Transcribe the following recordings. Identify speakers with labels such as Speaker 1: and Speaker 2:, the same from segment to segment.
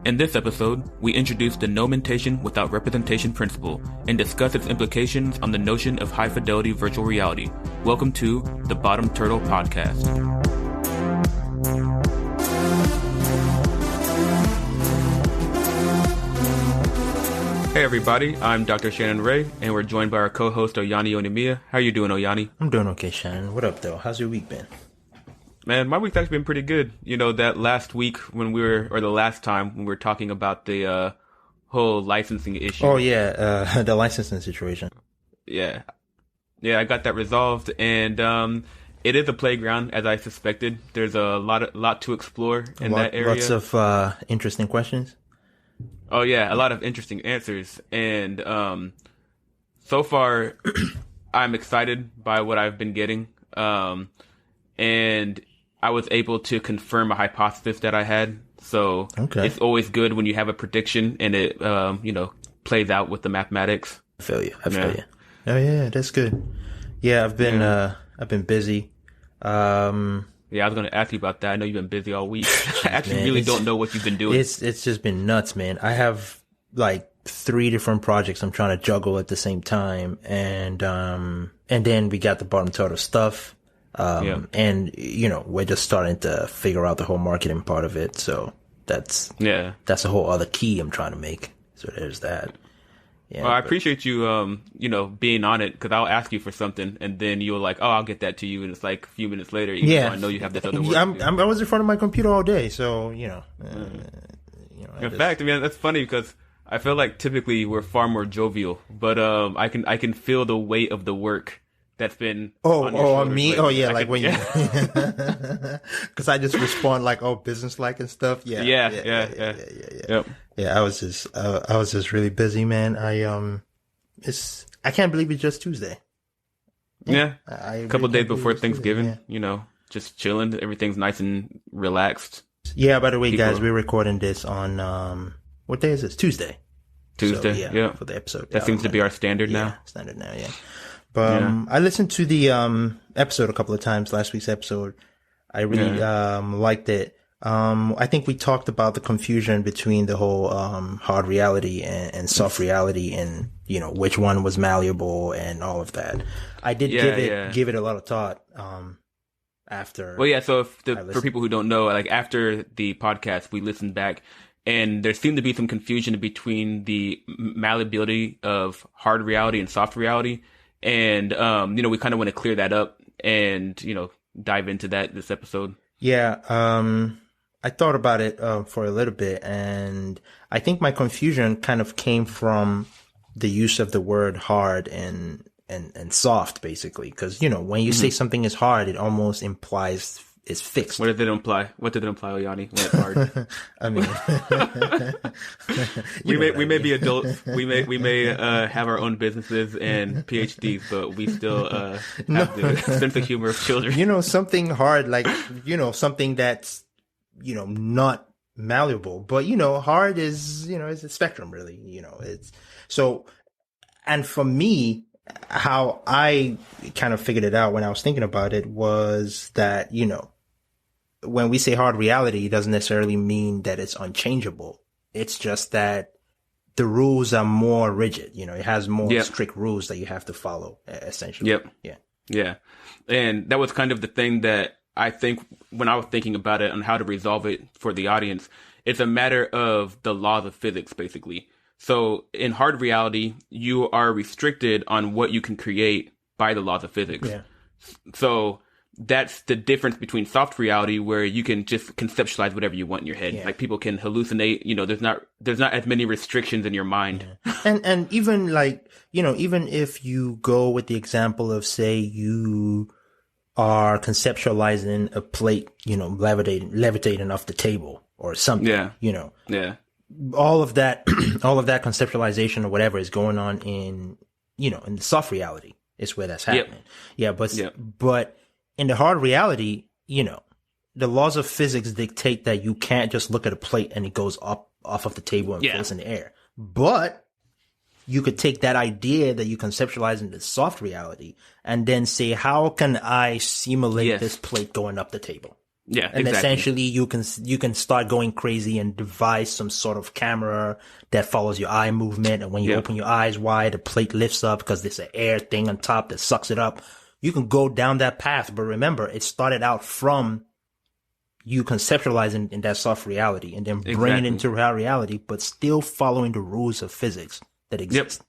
Speaker 1: In this episode, we introduce the no mentation without representation principle and discuss its implications on the notion of high-fidelity virtual reality. Welcome to the Bottom Turtle Podcast. Hey everybody, I'm Dr. Shannon Ray, and we're joined by our co-host Oyani Onimiya. How are you doing, Oyani?
Speaker 2: I'm doing okay, Shannon. What up, though? How's your week been?
Speaker 1: Man, my week's actually been pretty good. You know, that last week when the last time when we were talking about the whole licensing issue.
Speaker 2: Oh, yeah, the licensing situation.
Speaker 1: Yeah, I got that resolved, and it is a playground, as I suspected. There's a lot to explore in that area.
Speaker 2: Lots of interesting questions.
Speaker 1: Oh, yeah, a lot of interesting answers. And so far, I'm excited by what I've been getting. And I was able to confirm a hypothesis that I had. So It's always good when you have a prediction and it, plays out with the mathematics.
Speaker 2: I feel you. Oh, yeah, that's good. Yeah, I've been busy.
Speaker 1: Yeah, I was going to ask you about that. I know you've been busy all week. I actually really don't know what you've been doing.
Speaker 2: It's just been nuts, man. I have like 3 different projects I'm trying to juggle at the same time. And then we got the Bottom Turtle stuff. And we're just starting to figure out the whole marketing part of it. So that's a whole other key I'm trying to make. So there's that. Yeah,
Speaker 1: well, I appreciate you, being on it, because I'll ask you for something, and then you're like, "Oh, I'll get that to you," and it's like a few minutes later. Even though I know you have this other work.
Speaker 2: I was in front of my computer all day, so
Speaker 1: In fact, I mean, that's funny because I feel like typically we're far more jovial, but I can feel the weight of the work that's been
Speaker 2: on me.
Speaker 1: Lately.
Speaker 2: Oh yeah, like when you, because I just respond like business-like and stuff. Yeah.
Speaker 1: Yep.
Speaker 2: Yeah, I was just really busy, man. I can't believe it's just Tuesday.
Speaker 1: Yeah. A couple of days before Thanksgiving, just chilling. Everything's nice and relaxed.
Speaker 2: Yeah, by the way, guys, we're recording this on, what day is this? Tuesday.
Speaker 1: Tuesday,
Speaker 2: so,
Speaker 1: yeah.
Speaker 2: For the episode.
Speaker 1: That seems to be our standard now.
Speaker 2: Standard now, yeah. But I listened to the episode a couple of times, last week's episode. I really liked it. I think we talked about the confusion between the whole hard reality and soft reality, and which one was malleable and all of that. I did give it a lot of thought after.
Speaker 1: Well, yeah. So for people who don't know, like after the podcast, we listened back, and there seemed to be some confusion between the malleability of hard reality and soft reality. And, we kind of want to clear that up and, dive into that this episode.
Speaker 2: Yeah. I thought about it, for a little bit, and I think my confusion kind of came from the use of the word hard and soft, basically. Cause, when you say something is hard, it almost implies it's fixed.
Speaker 1: What did it imply? Oyani, when it's hard?
Speaker 2: I mean,
Speaker 1: we may be adults. We may have our own businesses and PhDs, but we still have the sense of humor of children.
Speaker 2: Something hard, like something that's not malleable, but hard is is a spectrum, really. It's so. And for me, how I kind of figured it out when I was thinking about it was that when we say hard reality, it doesn't necessarily mean that it's unchangeable. It's just that the rules are more rigid. It has more strict rules that you have to follow, essentially.
Speaker 1: Yep. Yeah. And that was kind of the thing that I think when I was thinking about it on how to resolve it for the audience, it's a matter of the laws of physics, basically. So in hard reality, you are restricted on what you can create by the laws of physics. Yeah. So that's the difference between soft reality, where you can just conceptualize whatever you want in your head. Yeah. Like people can hallucinate, there's not as many restrictions in your mind.
Speaker 2: Yeah. And even even if you go with the example of, say, you are conceptualizing a plate, levitating off the table or something, all of that conceptualization or whatever is going on in the soft reality is where that's happening. But in the hard reality, the laws of physics dictate that you can't just look at a plate and it goes up off of the table and floats in the air. But you could take that idea that you conceptualize in the soft reality and then say, how can I simulate this plate going up the table?
Speaker 1: Yeah,
Speaker 2: And
Speaker 1: exactly.
Speaker 2: essentially you can start going crazy and devise some sort of camera that follows your eye movement. And when you open your eyes wide, the plate lifts up because there's an air thing on top that sucks it up. You can go down that path. But remember, it started out from you conceptualizing in that soft reality and then bringing it into real reality, but still following the rules of physics that exist.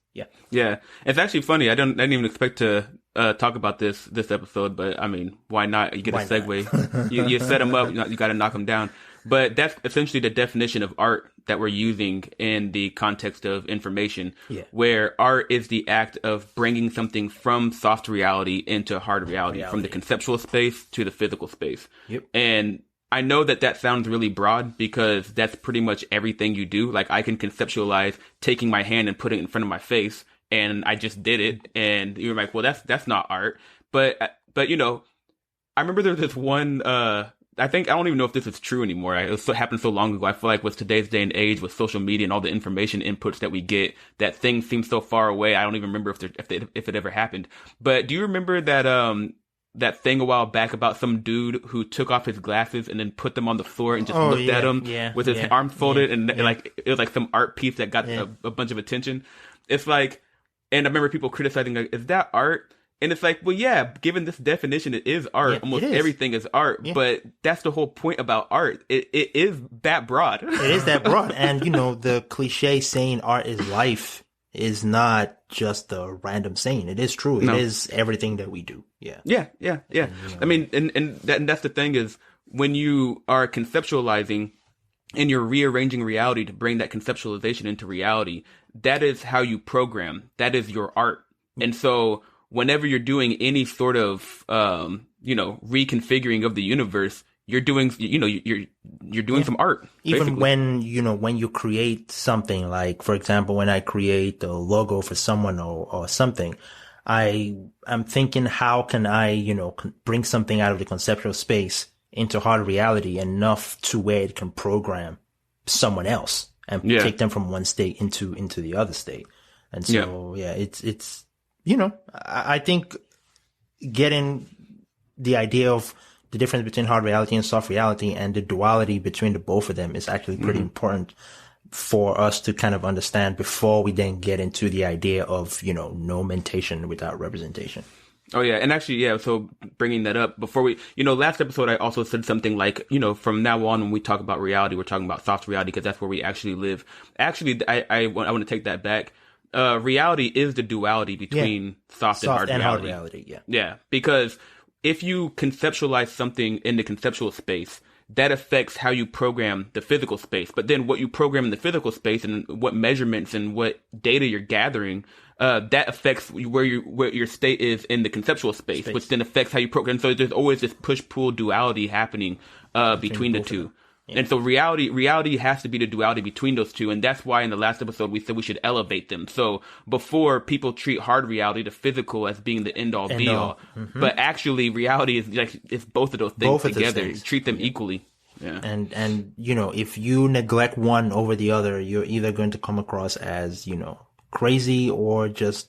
Speaker 1: Yeah. It's actually funny. I didn't even expect to talk about this episode, but I mean, why not? You get a segue. you set them up. You got to knock them down. But that's essentially the definition of art that we're using in the context of information, where art is the act of bringing something from soft reality into hard reality. From the conceptual space to the physical space. And I know that sounds really broad because that's pretty much everything you do. Like I can conceptualize taking my hand and putting it in front of my face, and I just did it. And you're like, well, that's not art. But you know, I remember there was this one, I don't even know if this is true anymore. It happened so long ago. I feel like with today's day and age, with social media and all the information inputs that we get, that things seem so far away. I don't even remember if it ever happened. But do you remember that thing a while back about some dude who took off his glasses and then put them on the floor and just looked at them with his arms folded and like it was like some art piece that got a bunch of attention. It's like, and I remember people criticizing, like, is that art? And it's like, well, yeah, given this definition, it is art. Almost everything is art, but that's the whole point about art. It is that broad.
Speaker 2: It is that broad. And, you know, the cliche saying art is life is not just a random saying. It is true. It is everything that we do. Yeah.
Speaker 1: And, I mean, and that's the thing is when you are conceptualizing and you're rearranging reality to bring that conceptualization into reality, that is how you program. That is your art. And so whenever you're doing any sort of, reconfiguring of the universe, you're doing, you're doing some art.
Speaker 2: Even when you create something, like, for example, when I create a logo for someone or something, I'm thinking, how can I, bring something out of the conceptual space into hard reality enough to where it can program someone else and take them from one state into the other state. And so, it's, I think getting the idea of the difference between hard reality and soft reality and the duality between the both of them is actually pretty important for us to kind of understand before we then get into the idea of, no mentation without representation.
Speaker 1: Oh, yeah. And actually, so bringing that up before we, last episode, I also said something like, from now on, when we talk about reality, we're talking about soft reality because that's where we actually live. Actually, I want to take that back. Reality is the duality between soft and hard reality. Yeah. Because if you conceptualize something in the conceptual space, that affects how you program the physical space. But then what you program in the physical space and what measurements and what data you're gathering, that affects where your state is in the conceptual space, which then affects how you program. So there's always this push-pull duality happening between the two. Yeah. And so reality has to be the duality between those two. And that's why in the last episode we said we should elevate them. So before people treat hard reality, the physical, as being the end all be all. But actually reality is like, it's both of those things together. Treat them equally. Yeah.
Speaker 2: And if you neglect one over the other, you're either going to come across as, crazy or just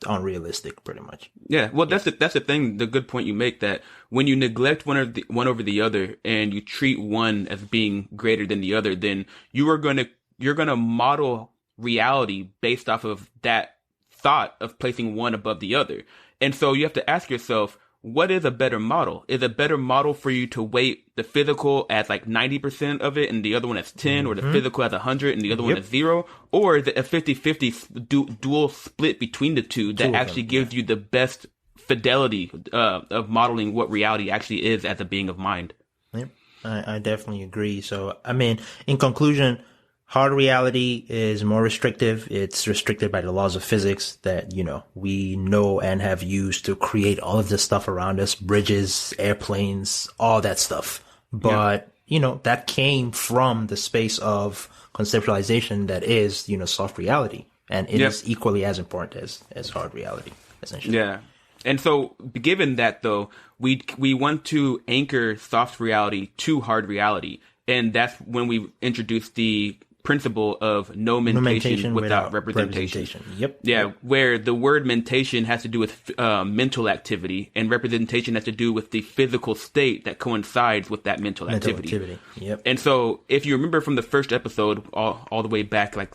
Speaker 2: unrealistic, pretty much.
Speaker 1: Yeah, well, that's the thing. The good point you make, that when you neglect one over the other, and you treat one as being greater than the other, then you're gonna model reality based off of that thought of placing one above the other. And so you have to ask yourself, what is a better model? Is a better model for you to weight the physical as like 90% of it and the other one as 10, or the physical as 100 and the other one as 0? Or is it a 50-50 dual split between the two that actually gives you the best fidelity of modeling what reality actually is as a being of mind?
Speaker 2: Yep, I definitely agree. So, I mean, in conclusion, hard reality is more restrictive. It's restricted by the laws of physics that, we know and have used to create all of this stuff around us, bridges, airplanes, all that stuff. But, that came from the space of conceptualization that is, soft reality. And it is equally as important as hard reality, essentially.
Speaker 1: Yeah. And so given that, though, we want to anchor soft reality to hard reality. And that's when we introduce the principle of no mentation without representation.
Speaker 2: Yep.
Speaker 1: Yeah,
Speaker 2: Yep.
Speaker 1: where the word mentation has to do with mental activity, and representation has to do with the physical state that coincides with that mental activity.
Speaker 2: Yep.
Speaker 1: And so, if you remember from the first episode, all the way back, like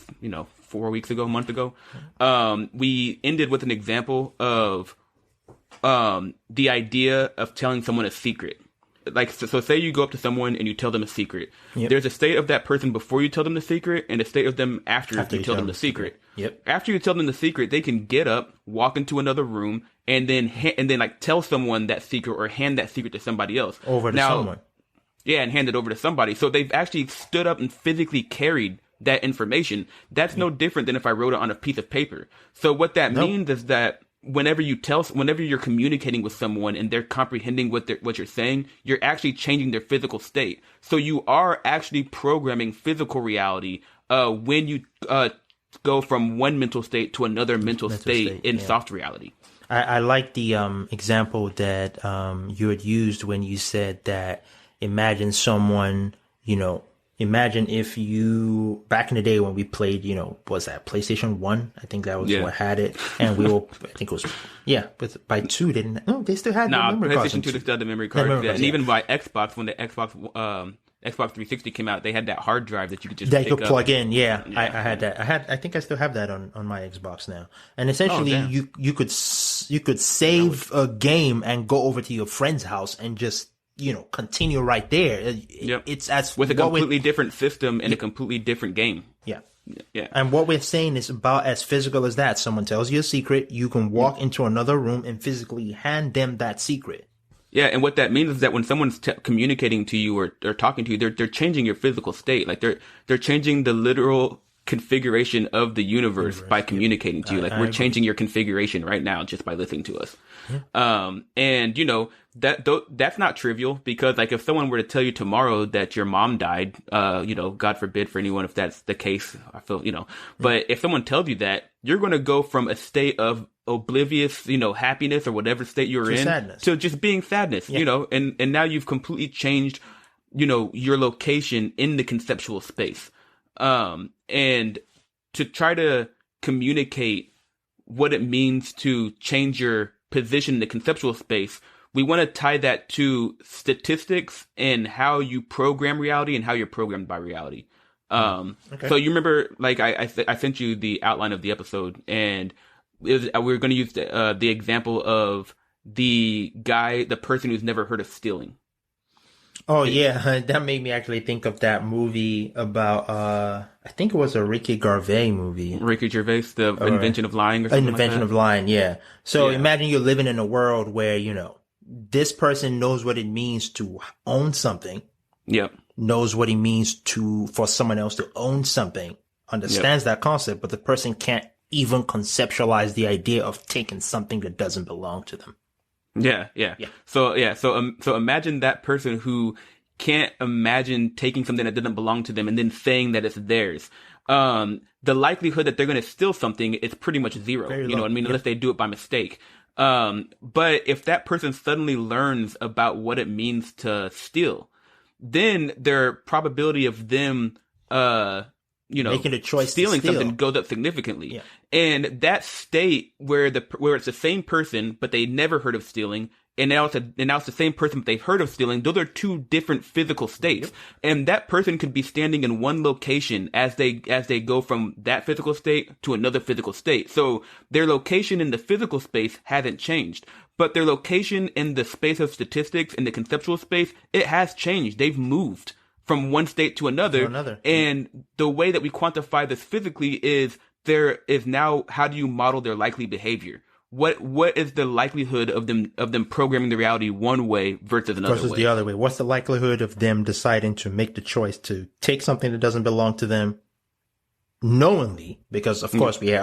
Speaker 1: 4 weeks ago, a month ago, we ended with an example of the idea of telling someone a secret. Like, so say you go up to someone and you tell them a secret.
Speaker 2: Yep.
Speaker 1: There's a state of that person before you tell them the secret, and a state of them after you tell them the secret.
Speaker 2: Yep.
Speaker 1: After you tell them the secret, they can get up, walk into another room, and then like tell someone that secret or hand that secret to somebody else.
Speaker 2: Someone.
Speaker 1: Yeah, and hand it over to somebody. So they've actually stood up and physically carried that information. That's no different than if I wrote it on a piece of paper. So what that means is that whenever you're communicating with someone and they're comprehending what you're saying, you're actually changing their physical state. So you are actually programming physical reality when you go from one mental state to another mental state in soft reality.
Speaker 2: I like the example that you had used when you said that imagine someone, imagine if you, back in the day when we played, was that PlayStation 1? I think that was what had it. And we all, I think it was, but by 2, they still had the memory cards.
Speaker 1: PlayStation 2 still had the memory cards. And even by Xbox, when the Xbox 360 came out, they had that hard drive that you could just
Speaker 2: plug in. Yeah. I had that. I think I still have that on my Xbox now. And essentially you could save a game and go over to your friend's house and just, continue right there. It's as
Speaker 1: with a completely different system and a completely different game.
Speaker 2: Yeah.
Speaker 1: Yeah.
Speaker 2: And what we're saying is about as physical as that. Someone tells you a secret, you can walk into another room and physically hand them that secret.
Speaker 1: Yeah, and what that means is that when someone's communicating to you or talking to you, they're changing your physical state. Like they're changing the literal configuration of the universe by communicating to you. Like we're changing your configuration right now just by listening to us. Yeah. And that's not trivial, because like if someone were to tell you tomorrow that your mom died, God forbid for anyone if that's the case, I feel, but if someone tells you that, you're going to go from a state of oblivious, happiness or whatever state you're in
Speaker 2: sadness.
Speaker 1: To just being sadness, and now you've completely changed, your location in the conceptual space. And to try to communicate what it means to change your position in the conceptual space, we want to tie that to statistics and how you program reality and how you're programmed by reality. So you remember, like I sent you the outline of the episode, and we were going to use the example of the person who's never heard of stealing.
Speaker 2: Oh yeah, that made me actually think of that movie about I think it was a Ricky Gervais movie.
Speaker 1: Ricky Gervais, the Invention of Lying, or something
Speaker 2: Invention of Lying, yeah. So imagine you're living in a world where this person knows what it means to own something. Yep. Knows what it means for someone else to own something. Understands that concept, but the person can't even conceptualize the idea of taking something that doesn't belong to them.
Speaker 1: Yeah. So imagine that person who can't imagine taking something that doesn't belong to them and then saying that it's theirs. The likelihood that they're going to steal something is pretty much zero.
Speaker 2: Very
Speaker 1: low. Unless they do it by mistake. But if that person suddenly learns about what it means to steal, then their probability of them,
Speaker 2: making a choice
Speaker 1: stealing something goes up significantly. Yeah. And that state where it's the same person, but they never heard of stealing, and now it's the same person, but they've heard of stealing. Those are two different physical states. Yep. And that person could be standing in one location as they go from that physical state to another physical state. So their location in the physical space hasn't changed, but their location in the space of statistics, in the conceptual space, it has changed. They've moved from one state to another. And the way that we quantify this physically is there is now, how do you model their likely behavior? What is the likelihood of them programming the reality one way versus another way?
Speaker 2: Versus the other way. What's the likelihood of them deciding to make the choice to take something that doesn't belong to them knowingly? Because of course we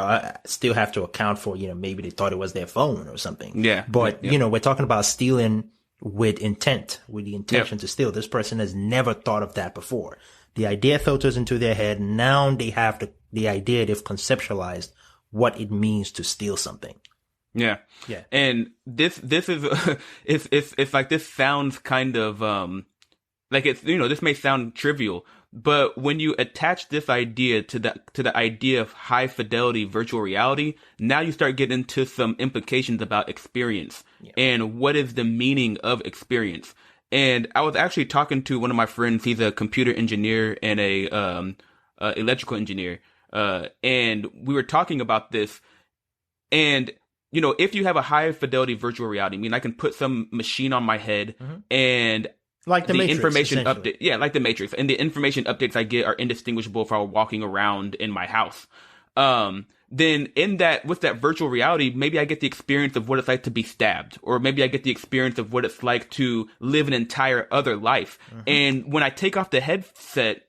Speaker 2: still have to account for, maybe they thought it was their phone or something.
Speaker 1: Yeah.
Speaker 2: But, we're talking about stealing with intent, with the intention to steal. This person has never thought of that before. The idea filters into their head. Now they have the idea, they've conceptualized what it means to steal something.
Speaker 1: Yeah. And this is, it's like, this sounds kind of, like it's, this may sound trivial, But when you attach this idea to the idea of high fidelity virtual reality, now you start getting into some implications about experience and what is the meaning of experience. And I was actually talking to one of my friends. He's a computer engineer and a electrical engineer. And we were talking about this. And, you know, if you have a high fidelity virtual reality, I mean, I can put some machine on my head and
Speaker 2: like the Matrix,
Speaker 1: information update. Yeah, like the Matrix. And the information updates I get are indistinguishable if I were walking around in my house. Then with that virtual reality, maybe I get the experience of what it's like to be stabbed, or maybe I get the experience of what it's like to live an entire other life. And when I take off the headset,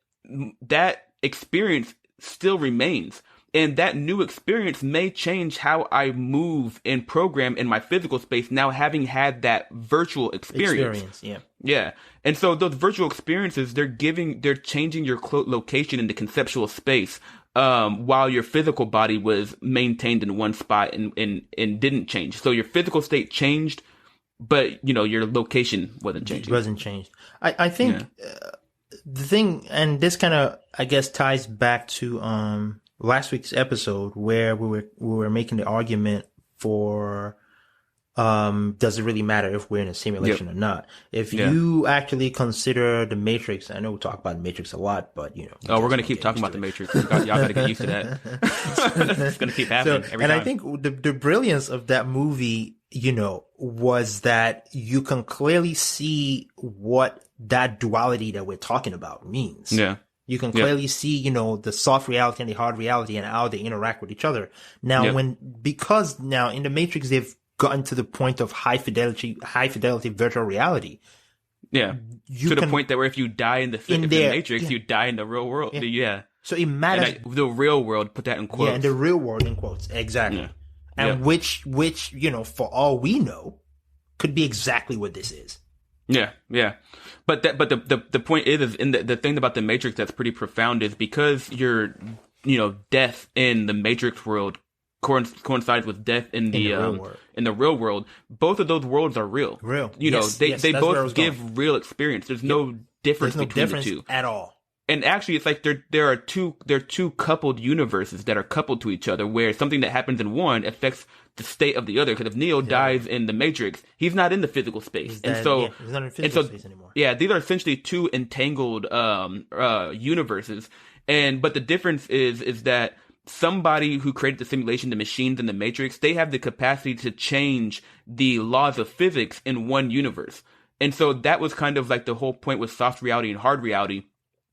Speaker 1: that experience still remains. And that new experience may change how I move and program in my physical space, now having had that virtual experience. Yeah. And so those virtual experiences, they're changing your location into conceptual space, while your physical body was maintained in one spot and didn't change. So your physical state changed, but, you know, your location wasn't changing.
Speaker 2: It wasn't changed. I think the thing, and this kind of, I guess, ties back to last week's episode where we were making the argument for does it really matter if we're in a simulation or not? If you actually consider the Matrix, I know we talk about the Matrix a lot, but you know.
Speaker 1: Oh, we're gonna keep talking about the Matrix. Y'all gotta get used to that. It's gonna keep happening every time.
Speaker 2: And I think the brilliance of that movie, you know, was that you can clearly see what that duality that we're talking about means.
Speaker 1: Yeah.
Speaker 2: You can clearly see, you know, the soft reality and the hard reality and how they interact with each other. Now, because now in the Matrix, they've gotten to the point of high fidelity virtual reality.
Speaker 1: Yeah. To the point that where if you die in the Matrix, you die in the real world. Yeah.
Speaker 2: So it matters.
Speaker 1: The real world, put that in quotes.
Speaker 2: Yeah, in the real world in quotes. Exactly. And which, you know, for all we know, could be exactly what this is.
Speaker 1: Yeah. But the point is in the thing about the Matrix that's pretty profound is because your, you know, death in the Matrix world coincides with death in the real world. Both of those worlds are real. You know, they both give real experience. There's no difference between the two
Speaker 2: at all.
Speaker 1: And actually, it's like there are two coupled universes that are coupled to each other, where something that happens in one affects the state of the other. Because if Neo dies in the Matrix, he's not in the physical space, he's not in physical space anymore. Yeah, these are essentially two entangled universes. But the difference is that somebody who created the simulation, the machines in the Matrix, they have the capacity to change the laws of physics in one universe. And so that was kind of like the whole point with soft reality and hard reality.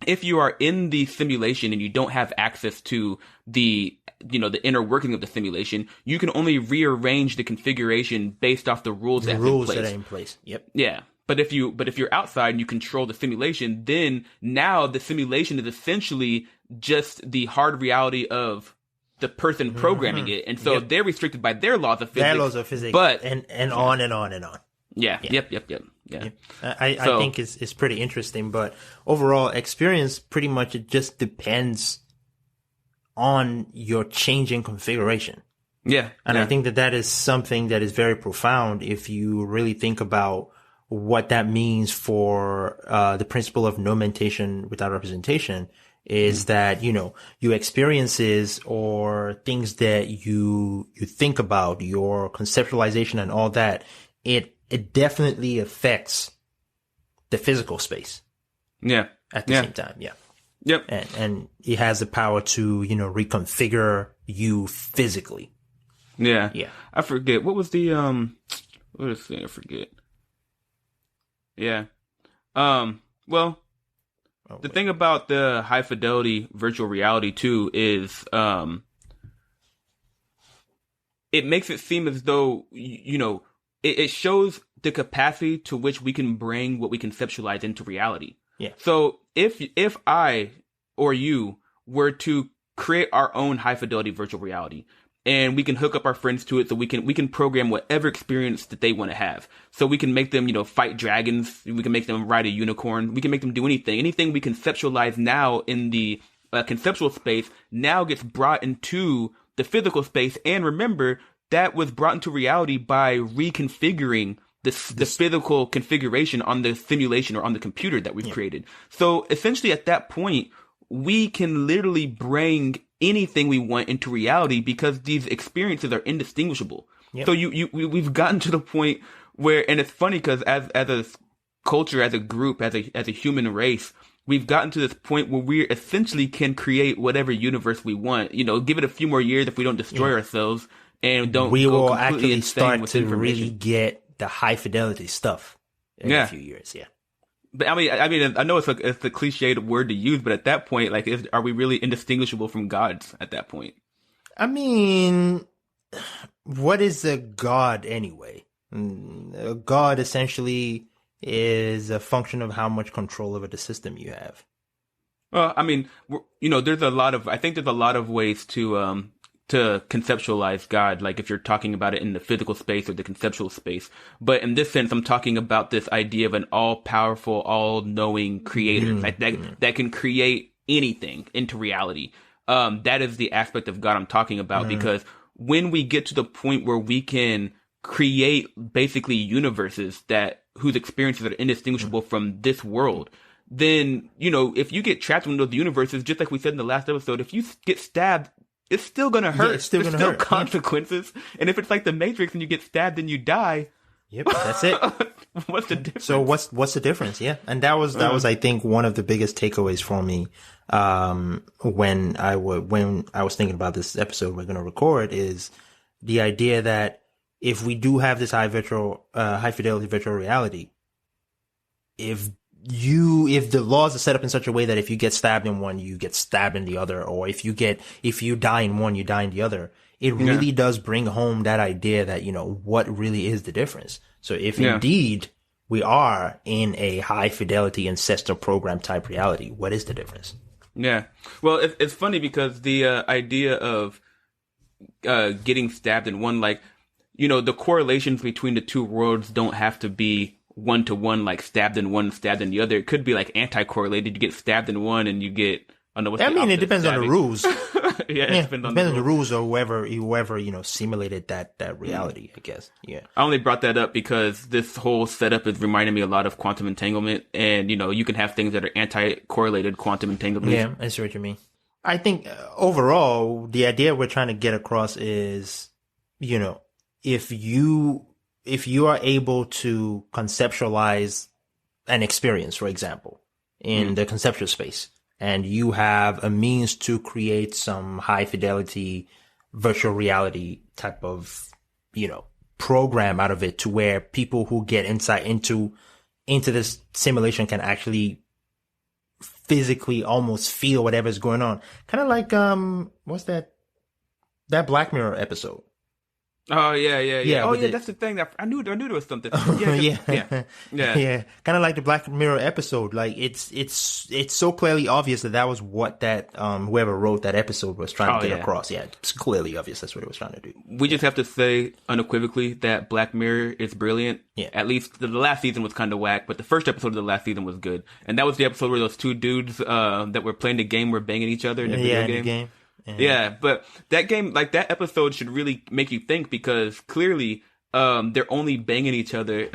Speaker 1: If you are in the simulation and you don't have access to the inner working of the simulation, you can only rearrange the configuration based off the rules that are in place. Yep. Yeah. But if you're outside and you control the simulation, then now the simulation is essentially just the hard reality of the person programming it. And so they're restricted by their laws of physics. Their laws of physics. But
Speaker 2: and on and on and on.
Speaker 1: Yeah. Yep. Yeah.
Speaker 2: I think it's pretty interesting, but overall experience pretty much it just depends on your changing configuration.
Speaker 1: Yeah.
Speaker 2: And I think that is something that is very profound if you really think about what that means for the principle of no mentation without representation is that, you know, your experiences or things that you think about, your conceptualization and all that, it definitely affects the physical space.
Speaker 1: Yeah.
Speaker 2: At the same time. Yeah.
Speaker 1: Yep.
Speaker 2: And it has the power to, you know, reconfigure you physically.
Speaker 1: Yeah.
Speaker 2: Yeah.
Speaker 1: I forget. What was the, what is it? I forget. Yeah. Well, the thing about the high fidelity virtual reality too is, it makes it seem as though, you know, it shows the capacity to which we can bring what we conceptualize into reality.
Speaker 2: Yeah.
Speaker 1: So if I or you were to create our own high fidelity virtual reality, and we can hook up our friends to it, so we can program whatever experience that they want to have. So we can make them, you know, fight dragons. We can make them ride a unicorn. We can make them do anything we conceptualize now in the conceptual space now gets brought into the physical space. And remember, that was brought into reality by reconfiguring the physical configuration on the simulation or on the computer that we've created. So essentially at that point, we can literally bring anything we want into reality because these experiences are indistinguishable. Yep. So we've gotten to the point where, and it's funny because as a culture, as a group, as a human race, we've gotten to this point where we essentially can create whatever universe we want. Give it a few more years if we don't destroy ourselves and don't.
Speaker 2: We
Speaker 1: go
Speaker 2: will
Speaker 1: completely
Speaker 2: actually
Speaker 1: insane
Speaker 2: start
Speaker 1: with
Speaker 2: to
Speaker 1: information.
Speaker 2: really get the high fidelity stuff in a few years. Yeah.
Speaker 1: But I mean, I know it's a cliched word to use, but at that point, like, are we really indistinguishable from gods at that point?
Speaker 2: I mean, what is a god anyway? A god essentially is a function of how much control over the system you have.
Speaker 1: Well, I mean, there's a lot of ways to conceptualize God, like if you're talking about it in the physical space or the conceptual space. But in this sense, I'm talking about this idea of an all-powerful, all-knowing creator that can create anything into reality. That is the aspect of God I'm talking about, because when we get to the point where we can create basically universes whose experiences are indistinguishable from this world, then, if you get trapped in those universes, just like we said in the last episode, if you get stabbed, it's still gonna hurt.
Speaker 2: Yeah, it's still gonna hurt.
Speaker 1: Consequences. Yeah. And if it's like the Matrix and you get stabbed and you die.
Speaker 2: Yep, that's it.
Speaker 1: What's the difference?
Speaker 2: So what's the difference? Yeah. And that was I think one of the biggest takeaways for me when I was thinking about this episode we're gonna record, is the idea that if we do have this high fidelity virtual reality, if the laws are set up in such a way that if you get stabbed in one, you get stabbed in the other, or if you die in one, you die in the other, it really does bring home that idea that, what really is the difference. So if indeed we are in a high fidelity ancestor program type reality, what is the difference?
Speaker 1: Yeah. Well, it's funny because the idea of getting stabbed in one, like, the correlations between the two worlds don't have to be one-to-one, like stabbed in one, stabbed in the other. It could be like anti-correlated. You get stabbed in one and you get, I don't know what's the opposite
Speaker 2: it depends on the rules.
Speaker 1: It depends on
Speaker 2: the rules or whoever simulated that reality, I guess. Yeah.
Speaker 1: I only brought that up because this whole setup is reminding me a lot of quantum entanglement, and you can have things that are anti-correlated quantum entanglement.
Speaker 2: Yeah, I see what you mean. I think overall the idea we're trying to get across is, if you are able to conceptualize an experience, for example, in the conceptual space, and you have a means to create some high fidelity virtual reality type of, program out of it, to where people who get insight into this simulation can actually physically almost feel whatever's going on. Kind of like, what's that Black Mirror episode?
Speaker 1: Oh yeah. Oh yeah, that's the thing that I knew there was something. Yeah.
Speaker 2: Kind of like the Black Mirror episode. Like it's so clearly obvious that was what that whoever wrote that episode was trying to get across. Yeah, it's clearly obvious that's what it was trying to do.
Speaker 1: We just have to say unequivocally that Black Mirror is brilliant. Yeah. At least the last season was kind of whack, but the first episode of the last season was good. And that was the episode where those two dudes that were playing the game were banging each other in the video game. Yeah, but that game, like that episode, should really make you think, because clearly they're only banging each other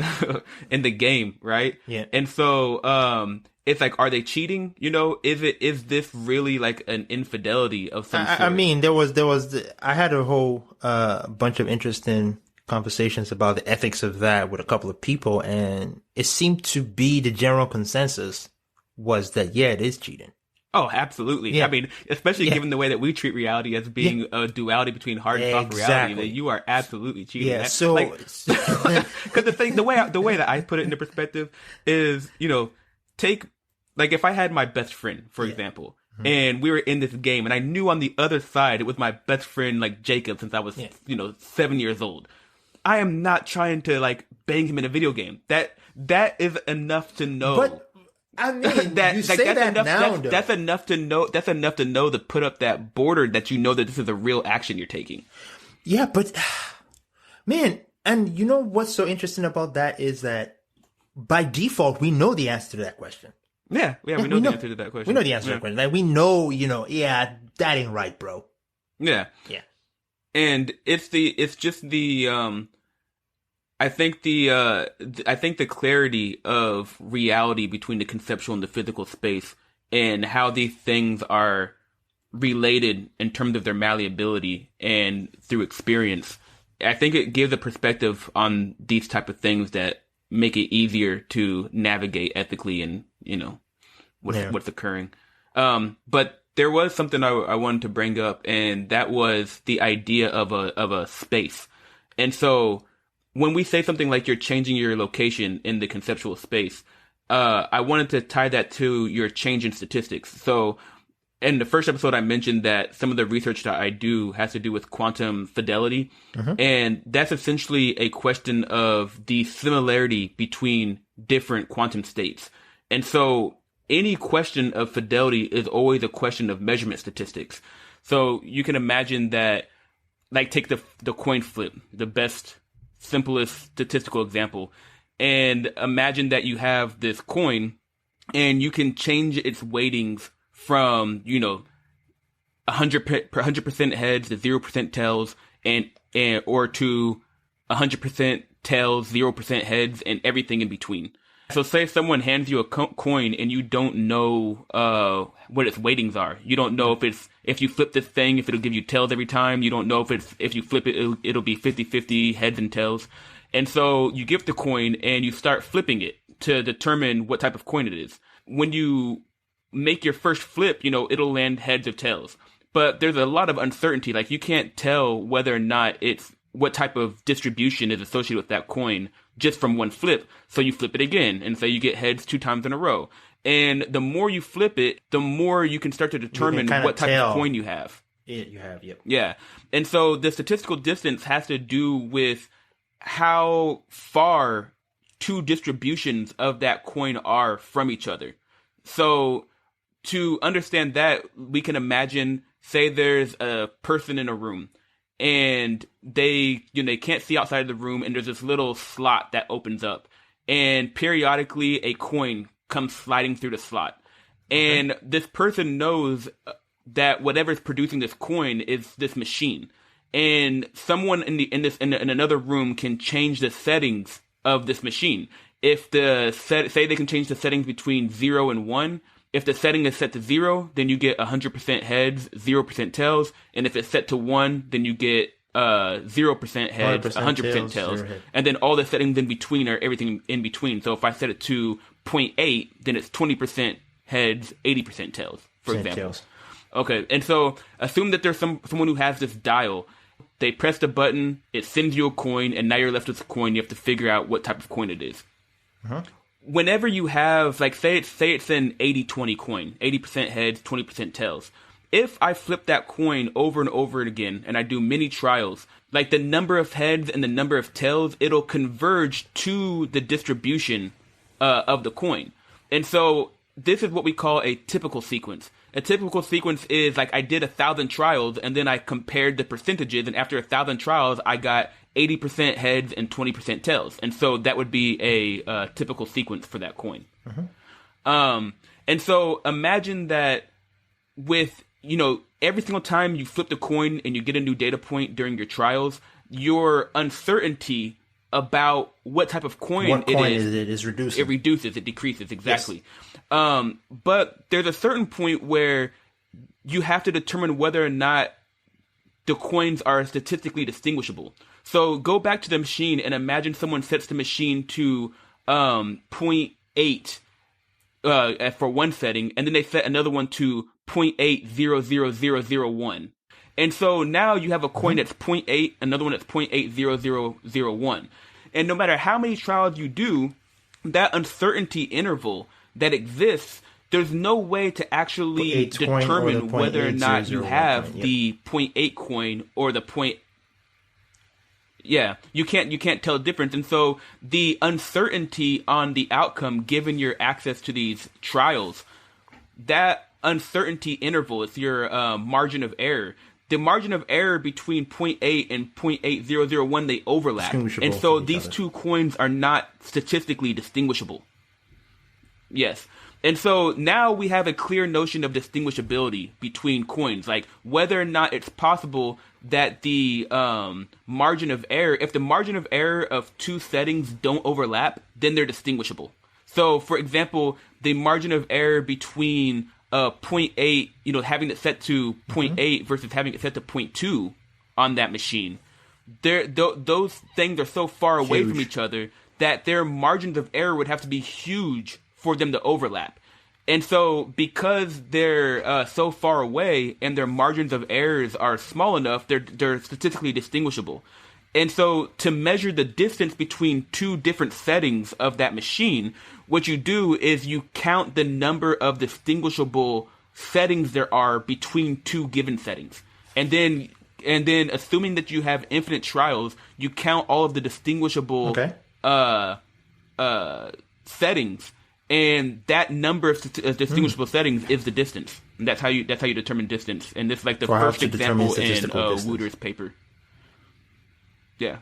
Speaker 1: in the game, right? Yeah. And so it's like, are they cheating? Is this really like an infidelity of some sort?
Speaker 2: I mean, I had a whole bunch of interesting conversations about the ethics of that with a couple of people, and it seemed to be the general consensus was that, it is cheating.
Speaker 1: Oh, absolutely. Yeah. I mean, especially given the way that we treat reality as being a duality between hard and soft reality, that you are absolutely cheating.
Speaker 2: Yeah, so
Speaker 1: because the way that I put it into perspective is, take, like, if I had my best friend, for example, and we were in this game, and I knew on the other side it was my best friend, like Jacob, since I was 7 years old. I am not trying to like bang him in a video game. That is enough to know.
Speaker 2: But I mean, that's
Speaker 1: enough to know. That's enough to know to put up that border that that this is a real action you're taking.
Speaker 2: Yeah, but man, and what's so interesting about that is that by default we know the answer to that question.
Speaker 1: Yeah, we know the answer to that question.
Speaker 2: We know the answer to that question. Like, we know, that ain't right, bro.
Speaker 1: Yeah. And it's just the I think the clarity of reality between the conceptual and the physical space and how these things are related in terms of their malleability and through experience, I think it gives a perspective on these type of things that make it easier to navigate ethically and, what's occurring. But there was something I wanted to bring up, and that was the idea of a space. And so when we say something like you're changing your location in the conceptual space, I wanted to tie that to your change in statistics. So in the first episode, I mentioned that some of the research that I do has to do with quantum fidelity. And that's essentially a question of the similarity between different quantum states. And so any question of fidelity is always a question of measurement statistics. So you can imagine that, like, take the coin flip, the best, simplest statistical example, and imagine that you have this coin and you can change its weightings from, 100% heads to 0% tails and or to 100% tails, 0% heads, and everything in between. So say someone hands you a coin and you don't know what its weightings are. You don't know if you flip this thing, if it'll give you tails every time. You don't know if you flip it, it'll be 50-50 heads and tails. And so you give the coin and you start flipping it to determine what type of coin it is. When you make your first flip, it'll land heads or tails. But there's a lot of uncertainty. Like, you can't tell whether or not what type of distribution is associated with that coin just from one flip. So you flip it again, and say you get heads 2 times in a row. And the more you flip it, the more you can start to determine what type of coin you have.
Speaker 2: Yep.
Speaker 1: Yeah. And so the statistical distance has to do with how far 2 distributions of that coin are from each other. So to understand that, we can imagine, say there's a person in a room, and they can't see outside of the room, and there's this little slot that opens up, and periodically a coin comes sliding through the slot. And this person knows that whatever's producing this coin is this machine. And someone in another room can change the settings of this machine. If say they can change the settings between 0 and 1. If the setting is set to 0, then you get 100% heads, 0% tails. And if it's set to 1, then you get 0% heads, 100% tails. And then all the settings in between are everything in between. So if I set it to 0.8, then it's 20% heads, 80% tails, for example. Tails. Okay, and so assume that there's someone who has this dial. They press the button, it sends you a coin, and now you're left with a coin. You have to figure out what type of coin it is. Whenever you have, like, say it's an 80-20 coin, 80% heads, 20% tails. If I flip that coin over and over again, and I do many trials, like, the number of heads and the number of tails, it'll converge to the distribution of the coin. And so this is what we call a typical sequence. A typical sequence is, like, I did 1,000 trials, and then I compared the percentages, and after 1,000 trials, I got 80% heads and 20% tails. And so that would be a typical sequence for that coin. And so imagine that with, every single time you flip the coin and you get a new data point during your trials, your uncertainty about what type of coin it
Speaker 2: is reducing.
Speaker 1: It reduces, it decreases, exactly. Yes. But there's a certain point where you have to determine whether or not the coins are statistically distinguishable. So go back to the machine and imagine someone sets the machine to 0.8 for one setting, and then they set another one to 0.800001. And so now you have a coin that's 0.8, another one that's 0.80001. And no matter how many trials you do, that uncertainty interval that exists, there's no way to actually determine whether or not you have the 0.8 coin or the point. Yeah, you can't tell the difference. And so the uncertainty on the outcome, given your access to these trials, that uncertainty interval is your margin of error. The margin of error between 0.8 and 0.8001, they overlap. And so these two coins are not statistically distinguishable. Yes. And so now we have a clear notion of distinguishability between coins, like whether or not it's possible that the margin of error, if the margin of error of two settings don't overlap, then they're distinguishable. So, for example, the margin of error between 0.8, having it set to 0.8 versus having it set to 0.2 on that machine, those things are so far away from each other that their margins of error would have to be huge for them to overlap. And so because they're so far away and their margins of errors are small enough, they're statistically distinguishable. And so to measure the distance between two different settings of that machine, what you do is you count the number of distinguishable settings there are between two given settings. And then assuming that you have infinite trials, you count all of the distinguishable settings, and that number of distinguishable settings is the distance. And that's how you determine distance. And this is like the first example in Wooter's paper. Yeah.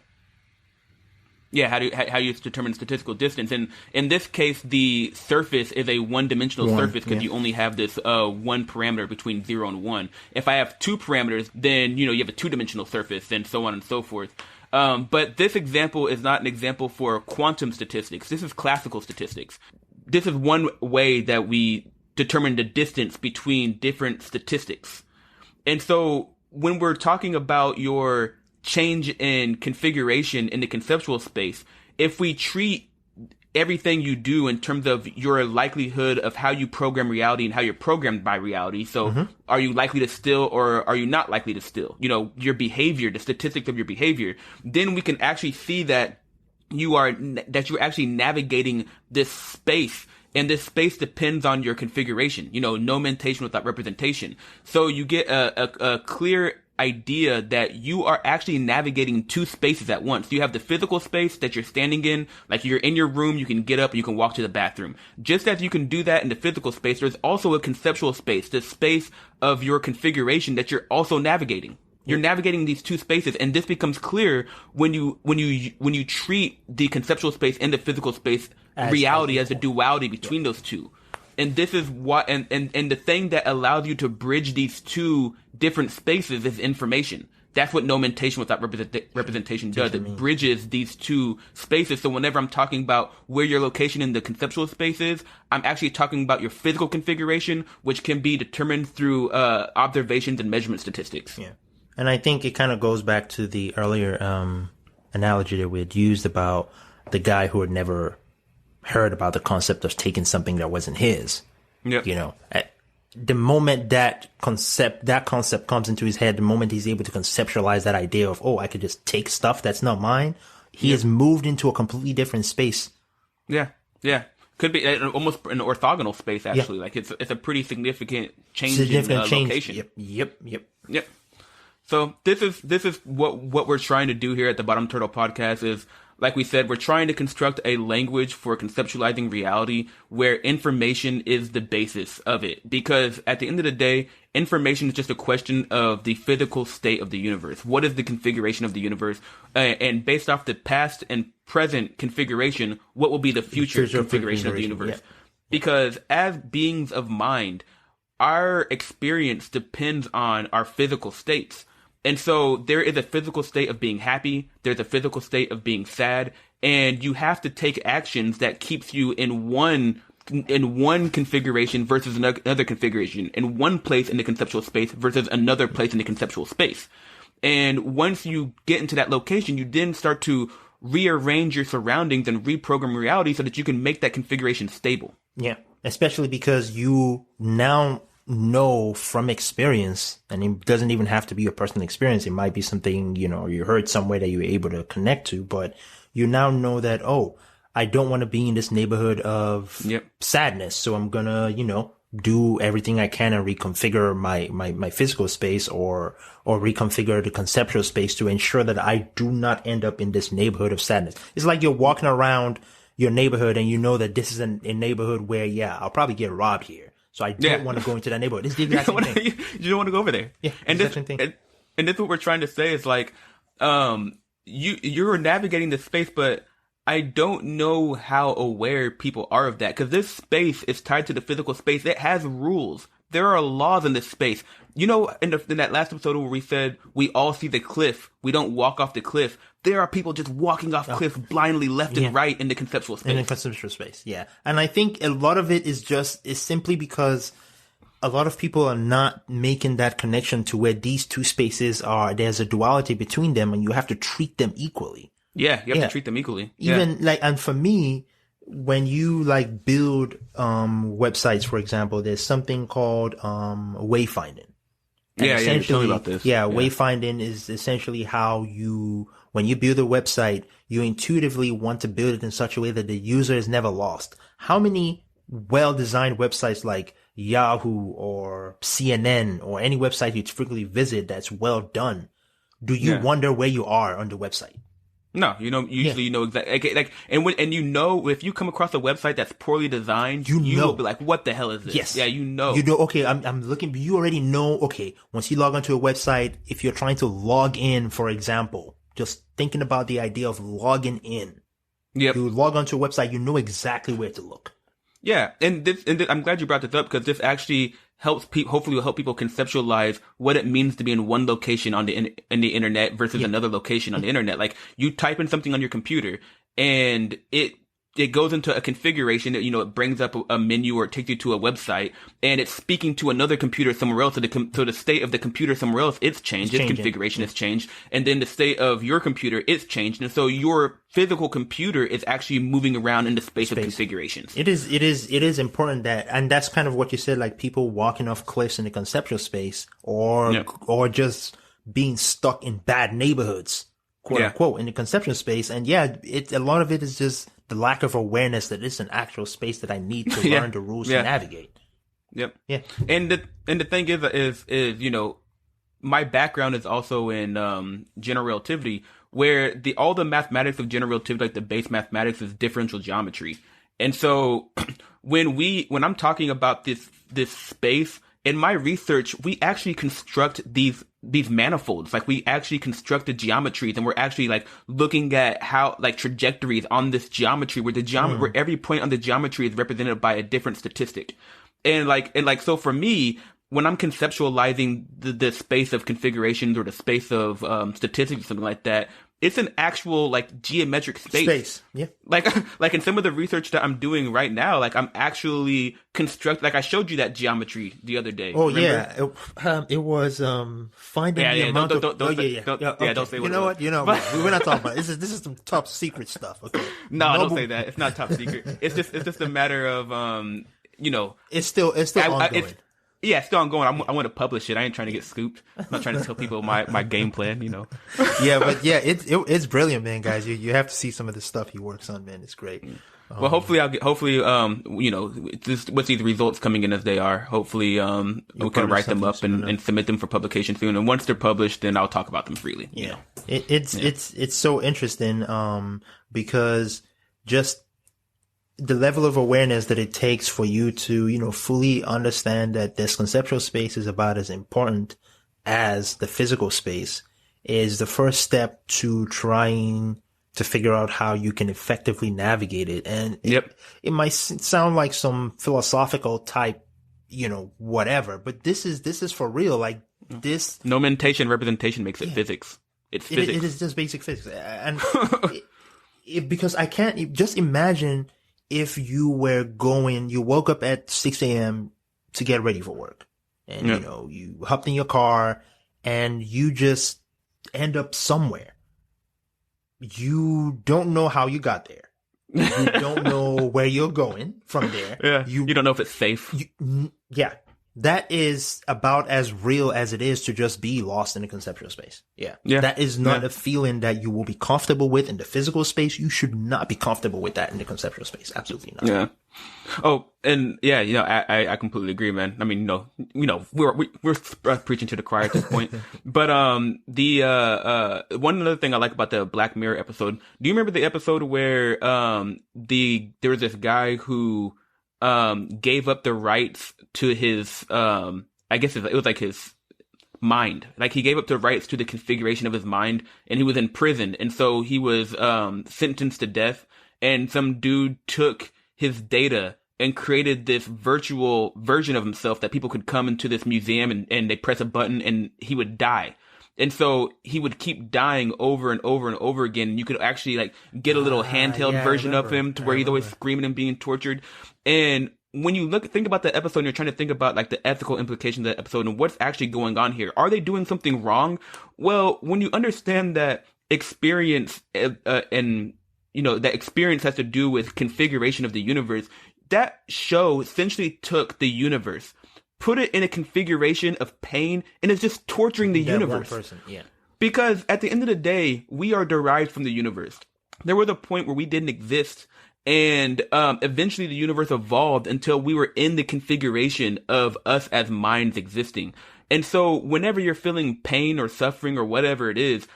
Speaker 1: Yeah, how you determine statistical distance. And in this case, the surface is a one-dimensional surface because you only have this one parameter between 0 and 1. If I have two parameters, then you have a two-dimensional surface and so on and so forth. But this example is not an example for quantum statistics. This is classical statistics. This is one way that we determine the distance between different statistics. And so when we're talking about your change in configuration in the conceptual space, if we treat everything you do in terms of your likelihood of how you program reality and how you're programmed by reality, so are you likely to steal or are you not likely to steal? Your behavior, the statistics of your behavior, then we can actually see that you're actually navigating this space. And this space depends on your configuration, no mentation without representation. So you get a clear idea that you are actually navigating two spaces at once. You have the physical space that you're standing in, like you're in your room, you can get up, you can walk to the bathroom. Just as you can do that in the physical space, there's also a conceptual space, the space of your configuration that you're also navigating. You're navigating these two spaces, and this becomes clear when you treat the conceptual space and the physical space reality as a duality between those two. And this is what, and the thing that allows you to bridge these two different spaces is information. That's what no mentation without representation does. It bridges these two spaces. So whenever I'm talking about where your location in the conceptual space is, I'm actually talking about your physical configuration, which can be determined through observations and measurement statistics.
Speaker 2: Yeah. And I think it kind of goes back to the earlier analogy that we had used about the guy who had never heard about the concept of taking something that wasn't his.
Speaker 1: Yep.
Speaker 2: At the moment that concept comes into his head, the moment he's able to conceptualize that idea of, I could just take stuff that's not mine, he has moved into a completely different space.
Speaker 1: Yeah. Yeah. Could be almost an orthogonal space, actually. Like it's a pretty significant change in location. Yep. So this is what we're trying to do here at the Bottom Turtle Podcast is, like we said, we're trying to construct a language for conceptualizing reality where information is the basis of it. Because at the end of the day, information is just a question of the physical state of the universe. What is the configuration of the universe? And based off the past and present configuration, what will be the future configuration of the universe? Yeah. Because as beings of mind, our experience depends on our physical states. And so there is a physical state of being happy, there's a physical state of being sad, and you have to take actions that keeps you in one configuration versus another configuration, in one place in the conceptual space versus another place in the conceptual space. And once you get into that location, you then start to rearrange your surroundings and reprogram reality so that you can make that configuration stable.
Speaker 2: Yeah, especially because you now know from experience, and it doesn't even have to be a personal experience. It might be something, you heard somewhere that you were able to connect to, but you now know that, I don't want to be in this neighborhood of sadness. So I'm gonna, do everything I can and reconfigure my physical space or reconfigure the conceptual space to ensure that I do not end up in this neighborhood of sadness. It's like you're walking around your neighborhood and you know that this is a neighborhood where, I'll probably get robbed here. So I don't want to go into that neighborhood. It's the exact same thing.
Speaker 1: You don't want to go over there.
Speaker 2: Yeah,
Speaker 1: and
Speaker 2: this thing.
Speaker 1: And this is what we're trying to say is like, you're navigating this space, but I don't know how aware people are of that, because this space is tied to the physical space. It has rules. There are laws in this space. You know, in that last episode where we said we all see the cliff, we don't walk off the cliff. There are people just walking off cliffs blindly left and right in the conceptual space.
Speaker 2: In the conceptual space, yeah. And I think a lot of it is simply because a lot of people are not making that connection to where these two spaces are. There's a duality between them, and you have to treat them equally.
Speaker 1: Yeah, you have to treat them equally.
Speaker 2: Even and for me, when you build websites, for example, there's something called wayfinding. And
Speaker 1: you told me about this.
Speaker 2: Yeah, wayfinding is essentially how when you build a website, you intuitively want to build it in such a way that the user is never lost. How many well-designed websites like Yahoo or CNN or any website you frequently visit that's well done, do you wonder where you are on the website?
Speaker 1: No, usually you know exactly, and if you come across a website that's poorly designed, you will be like, what the hell is this?
Speaker 2: Yes.
Speaker 1: Yeah, you know,
Speaker 2: okay, I'm looking, you already know, okay, once you log onto a website, if you're trying to log in, for example, just thinking about the idea of logging in.
Speaker 1: Yep.
Speaker 2: You log onto a website, you know exactly where to look.
Speaker 1: Yeah, and I'm glad you brought this up, because this actually hopefully will help people conceptualize what it means to be in one location in the internet versus another location on the internet. Like, you type in something on your computer and it goes into a configuration that, it brings up a menu or it takes you to a website, and it's speaking to another computer somewhere else. So the state of the computer somewhere else, its changed. Its configuration has changed. And then the state of your computer, it's changed. And so your physical computer is actually moving around in the space of configurations.
Speaker 2: It is important and that's kind of what you said, like people walking off cliffs in the conceptual space or just being stuck in bad neighborhoods, quote unquote, in the conceptual space. And a lot of it is just the lack of awareness that it's an actual space that I need to learn the rules to navigate.
Speaker 1: Yep. Yeah. And the thing is, my background is also in general relativity, where all the mathematics of general relativity, like the base mathematics, is differential geometry. And so when I'm talking about this space, in my research, we actually construct these manifolds. Like, we actually construct the geometries, and we're actually looking at how trajectories on this geometry, where where every point on the geometry is represented by a different statistic. And so for me, when I'm conceptualizing the space of configurations or the space of statistics or something like that, it's an actual geometric space. Yeah. Like in some of the research that I'm doing right now, I'm actually I showed you that geometry the other day.
Speaker 2: Oh,
Speaker 1: remember?
Speaker 2: yeah. It was finding the amount of. Don't say what. You know what? We're not talking about it. This is some top secret stuff. Okay.
Speaker 1: No, don't say that. It's not top secret. It's just a matter of
Speaker 2: It's still ongoing.
Speaker 1: Yeah, it's still ongoing. I want to publish it. I ain't trying to get scooped. I'm not trying to tell people my game plan,
Speaker 2: Yeah, but it's brilliant, man, guys. You have to see some of the stuff he works on, man. It's great.
Speaker 1: Well, hopefully with these results coming in as they are, hopefully we can write them up and submit them for publication soon. And once they're published, then I'll talk about them freely.
Speaker 2: Yeah. It's so interesting because just the level of awareness that it takes for you to, fully understand that this conceptual space is about as important as the physical space is the first step to trying to figure out how you can effectively navigate it. And it might sound like some philosophical type, whatever, but this is for real. Like this.
Speaker 1: No mentation representation makes it physics. It's physics.
Speaker 2: It is just basic physics. And because I can't just imagine if you woke up at 6 a.m. to get ready for work and, you hopped in your car and you just end up somewhere. You don't know how you got there. You don't know where you're going from there.
Speaker 1: Yeah. You don't know if it's safe.
Speaker 2: That is about as real as it is to just be lost in a conceptual space. Yeah. That is not a feeling that you will be comfortable with in the physical space. You should not be comfortable with that in the conceptual space. Absolutely not.
Speaker 1: Yeah. Oh, and I completely agree, man. I mean, we're preaching to the choir at this point. But, one other thing I like about the Black Mirror episode, do you remember the episode where, there was this guy who, gave up the rights to his, I guess it was his mind. Like, he gave up the rights to the configuration of his mind, and he was in prison. And so he was, sentenced to death. and some dude took his data and created this virtual version of himself that people could come into this museum and they press a button and he would die. And so he would keep dying over and over and over again. You could actually like get a little handheld version of him to where he's always screaming and being tortured. And when you think about the episode and you're trying to think about like the ethical implications of the episode and what's actually going on here, are they doing something wrong? Well, when you understand that experience and that experience has to do with configuration of the universe, that show essentially took the universe, put it in a configuration of pain, and is just torturing the universe.
Speaker 2: One person, yeah.
Speaker 1: Because at the end of the day, we are derived from the universe. There was a point where we didn't exist, and eventually the universe evolved until we were in the configuration of us as minds existing. And so whenever you're feeling pain or suffering or whatever it is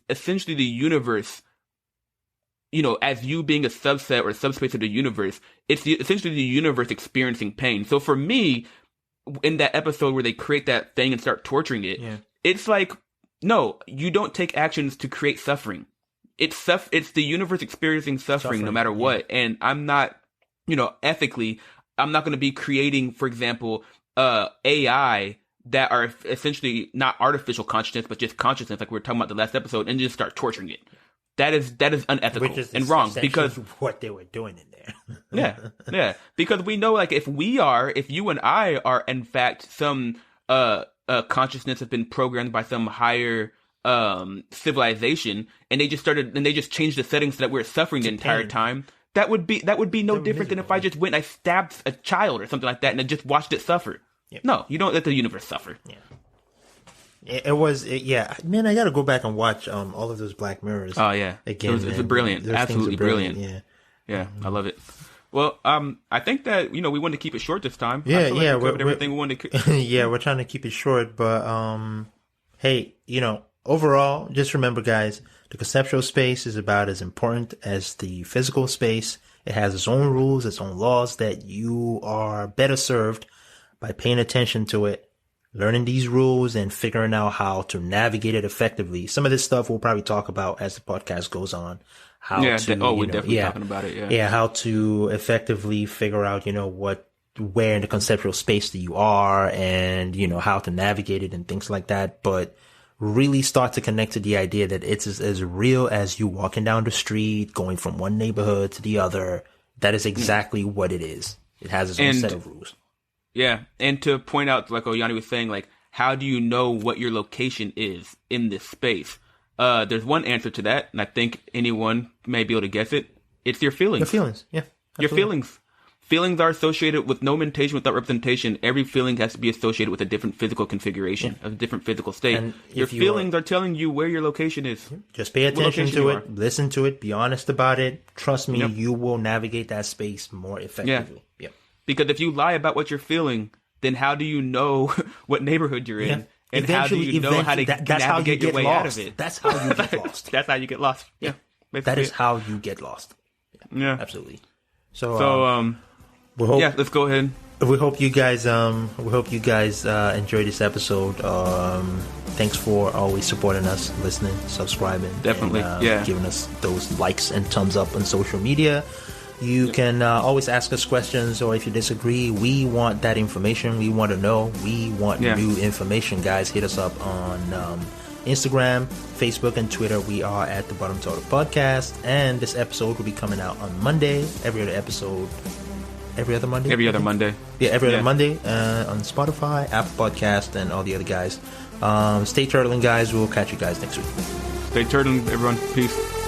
Speaker 1: essentially the universe, as you being a subset or a subspace of the universe, it's essentially the universe experiencing pain. So for me, in that episode where they create that thing and start torturing it, it's like, no, you don't take actions to create suffering. It's the universe experiencing suffering no matter what. And I'm not, ethically, I'm not going to be creating, for example, AI that are essentially not artificial consciousness, but just consciousness, like we were talking about the last episode, and just start torturing it. That is unethical and wrong because
Speaker 2: what they were doing in there.
Speaker 1: yeah. Because we know, like, if you and I are in fact some consciousness has been programmed by some higher civilization, and they just changed the settings so that we're suffering the entire time. That would be no different than if I just went and I stabbed a child or something like that and I just watched it suffer. Yep. No, you don't let the universe suffer.
Speaker 2: Yeah. Man, I gotta go back and watch all of those Black Mirrors.
Speaker 1: Oh yeah,
Speaker 2: again.
Speaker 1: It's brilliant, absolutely brilliant. Yeah, I love it. Well, I think that we wanted to keep it short this time.
Speaker 2: Yeah,
Speaker 1: we covered everything we wanted to.
Speaker 2: Yeah, we're trying to keep it short, but hey, overall, just remember, guys, the conceptual space is about as important as the physical space. It has its own rules, its own laws that you are better served by paying attention to it, learning these rules and figuring out how to navigate it effectively. Some of this stuff we'll probably talk about as the podcast goes on.
Speaker 1: We're definitely talking about it.
Speaker 2: Yeah, how to effectively figure out, where in the conceptual space that you are and, how to navigate it and things like that. But really start to connect to the idea that it's as real as you walking down the street, going from one neighborhood to the other. That is exactly what it is. It has its own set of rules.
Speaker 1: Yeah, and to point out, like Oyani was saying, like, how do you know what your location is in this space? There's one answer to that, and I think anyone may be able to guess it. It's your feelings.
Speaker 2: Your feelings, yeah. Absolutely.
Speaker 1: Your feelings. Feelings are associated with no mentation without representation. Every feeling has to be associated with a different physical configuration, a different physical state. And your feelings are telling you where your location is.
Speaker 2: Just pay attention to it, listen to it, be honest about it. Trust me, you will navigate that space more effectively.
Speaker 1: Yeah. Because if you lie about what you're feeling, then how do you know what neighborhood you're in?
Speaker 2: Yeah.
Speaker 1: And how do you know how to navigate your way out of it?
Speaker 2: That's how you get lost.
Speaker 1: That's how you get lost. Yeah.
Speaker 2: That is how you get lost.
Speaker 1: Yeah.
Speaker 2: Absolutely. So
Speaker 1: let's go ahead.
Speaker 2: We hope you guys enjoyed this episode. Thanks for always supporting us, listening, subscribing.
Speaker 1: Definitely.
Speaker 2: And, giving us those likes and thumbs up on social media. You can always ask us questions, or if you disagree, we want that information. We want to know. We want new information, guys. Hit us up on Instagram, Facebook, and Twitter. We are at The Bottom Total Podcast, and this episode will be coming out on Monday. Every other Monday.
Speaker 1: Yeah, every other Monday
Speaker 2: on Spotify, Apple Podcast, and all the other guys. Stay turtling, guys. We'll catch you guys next week.
Speaker 1: Stay turtling, everyone. Peace.